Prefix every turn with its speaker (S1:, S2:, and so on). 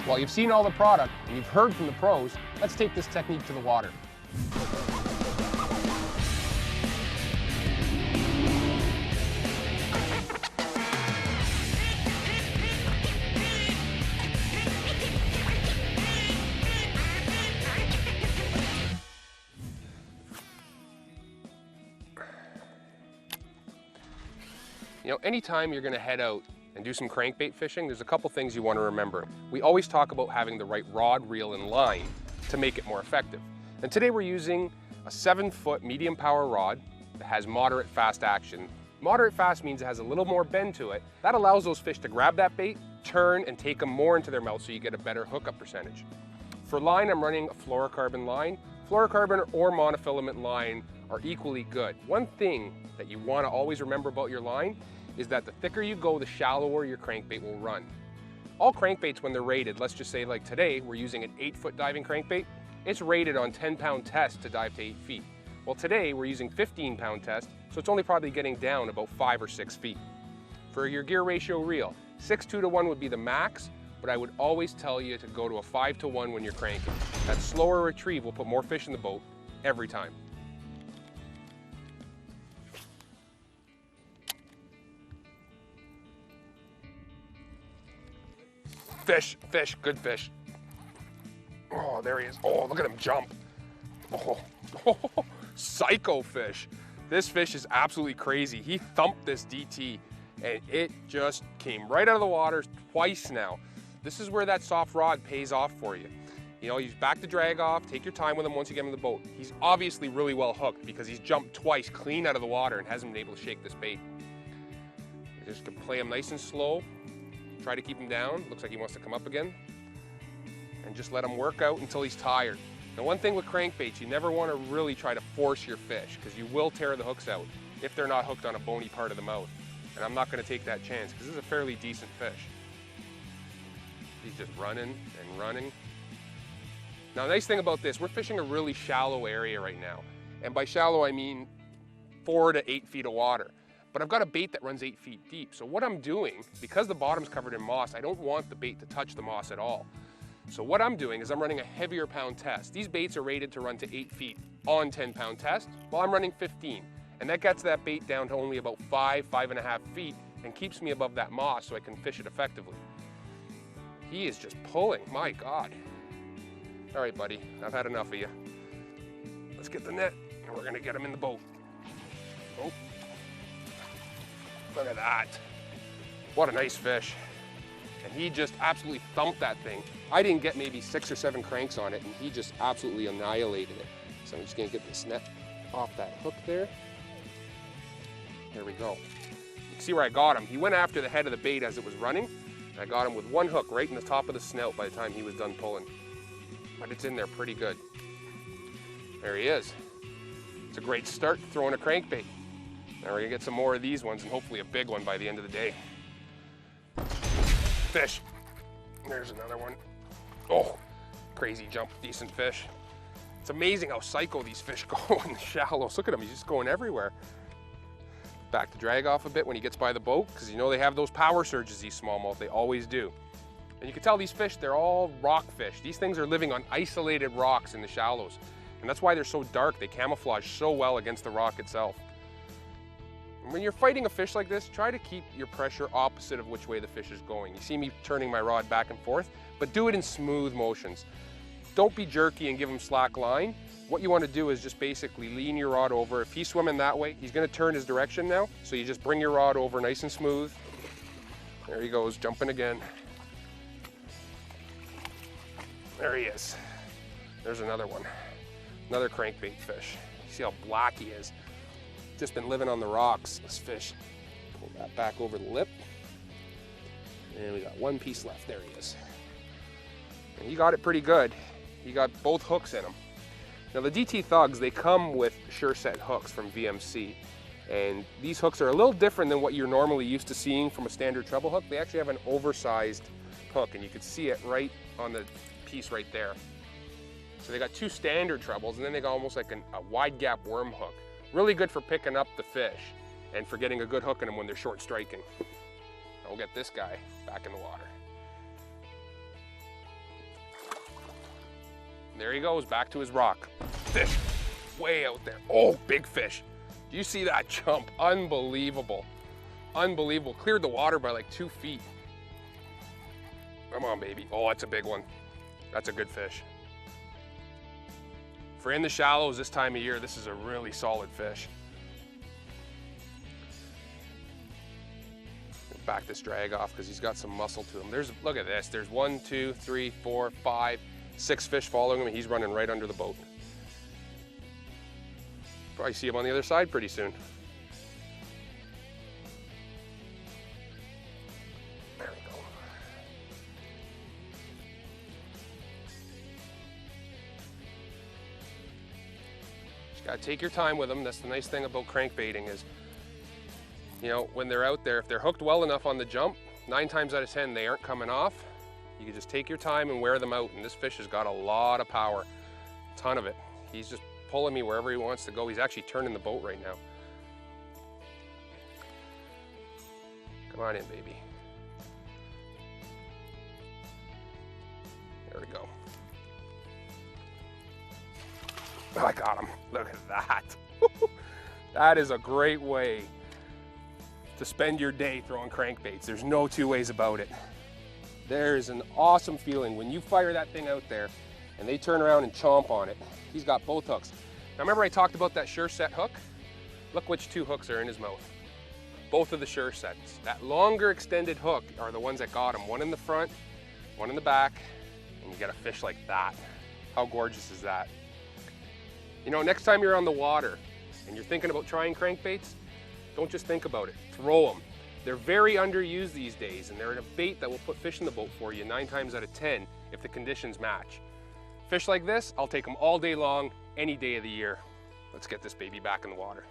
S1: Well, you've seen all the product and you've heard from the pros, let's take this technique to the water. You know, anytime you're gonna head out and do some crankbait fishing, there's a couple things you wanna remember. We always talk about having the right rod, reel, and line to make it more effective. And today we're using a 7-foot medium power rod that has moderate fast action. Moderate fast means it has a little more bend to it. That allows those fish to grab that bait, turn, and take them more into their mouth so you get a better hookup percentage. For line, I'm running a fluorocarbon line. Fluorocarbon or monofilament line are equally good. One thing that you wanna always remember about your line is that the thicker you go, the shallower your crankbait will run. All crankbaits, when they're rated, let's just say like today, we're using an 8-foot diving crankbait, it's rated on 10-pound test to dive to 8 feet. Well, today we're using 15-pound test, so it's only probably getting down about 5 or 6 feet. For your gear ratio reel, 6:2 to 1 would be the max, but I would always tell you to go to a 5 to 1 when you're cranking. That slower retrieve will put more fish in the boat every time. Fish, fish, good fish. Oh, there he is. Oh, look at him jump. Oh, psycho fish. This fish is absolutely crazy. He thumped this DT and it just came right out of the water twice now. This is where that soft rod pays off for you. You know, you back the drag off, take your time with him once you get him in the boat. He's obviously really well hooked because he's jumped twice clean out of the water and hasn't been able to shake this bait. You just can play him nice and slow. Try to keep him down. Looks like he wants to come up again. And just let him work out until he's tired. Now, one thing with crankbaits, you never want to really try to force your fish because you will tear the hooks out if they're not hooked on a bony part of the mouth. And I'm not going to take that chance because this is a fairly decent fish. He's just running and running. Now, the nice thing about this, we're fishing a really shallow area right now. And by shallow, I mean 4 to 8 feet of water. But I've got a bait that runs 8 feet deep. So what I'm doing, because the bottom's covered in moss, I don't want the bait to touch the moss at all. So what I'm doing is I'm running a heavier pound test. These baits are rated to run to 8 feet on 10-pound test, while I'm running 15. And that gets that bait down to only about 5.5 feet and keeps me above that moss so I can fish it effectively. He is just pulling, my God. All right, buddy, I've had enough of you. Let's get the net and we're gonna get him in the boat. Oh. Look at that. What a nice fish. And he just absolutely thumped that thing. I didn't get maybe 6 or 7 cranks on it and he just absolutely annihilated it. So I'm just gonna get this net off that hook there. There we go. You can see where I got him. He went after the head of the bait as it was running. And I got him with one hook right in the top of the snout by the time he was done pulling. But it's in there pretty good. There he is. It's a great start throwing a crankbait. Now we're gonna get some more of these ones and hopefully a big one by the end of the day. Fish. There's another one. Oh, crazy jump, decent fish. It's amazing how psycho these fish go in the shallows. Look at him, he's just going everywhere. Back the drag off a bit when he gets by the boat, because you know they have those power surges, these smallmouth, they always do. And you can tell these fish, they're all rock fish. These things are living on isolated rocks in the shallows. And that's why they're so dark, they camouflage so well against the rock itself. When you're fighting a fish like this, try to keep your pressure opposite of which way the fish is going. You see me turning my rod back and forth, but do it in smooth motions. Don't be jerky and give him slack line. What you want to do is just basically lean your rod over. If he's swimming that way, he's going to turn his direction now. So you just bring your rod over nice and smooth. There he goes, jumping again. There he is. There's another one. Another crankbait fish. See how black he is. Just been living on the rocks, this fish. Pull that back over the lip. And we got one piece left, there he is. And he got it pretty good. He got both hooks in him. Now the DT Thugs, they come with sure set hooks from VMC. And these hooks are a little different than what you're normally used to seeing from a standard treble hook. They actually have an oversized hook and you can see it right on the piece right there. So they got 2 standard trebles and then they got almost like a wide gap worm hook. Really good for picking up the fish and for getting a good hook in them when they're short striking. I'll get this guy back in the water. There he goes, back to his rock. Fish, way out there. Oh, big fish. Do you see that jump? Unbelievable. Unbelievable. Cleared the water by like 2 feet. Come on, baby. Oh, that's a big one. That's a good fish. For in the shallows this time of year, this is a really solid fish. Back this drag off because he's got some muscle to him. Look at this. There's 1, 2, 3, 4, 5, 6 fish following him, and he's running right under the boat. Probably see him on the other side pretty soon. There we go. Just gotta take your time with them. That's the nice thing about crankbaiting is, you know, when they're out there, if they're hooked well enough on the jump, 9 times out of 10, they aren't coming off. You can just take your time and wear them out. And this fish has got a lot of power, a ton of it. He's just pulling me wherever he wants to go. He's actually turning the boat right now. Come on in, baby. There we go. Oh, I got him. Look at that. That is a great way to spend your day throwing crankbaits. There's no two ways about it. There's an awesome feeling when you fire that thing out there and they turn around and chomp on it. He's got both hooks. Now remember I talked about that sure set hook? Look which 2 hooks are in his mouth. Both of the sure sets. That longer extended hook are the ones that got him. One in the front, one in the back, and you get a fish like that. How gorgeous is that? You know, next time you're on the water and you're thinking about trying crankbaits, don't just think about it, throw them. They're very underused these days, and they're a bait that will put fish in the boat for you 9 times out of 10 if the conditions match. Fish like this, I'll take them all day long, any day of the year. Let's get this baby back in the water.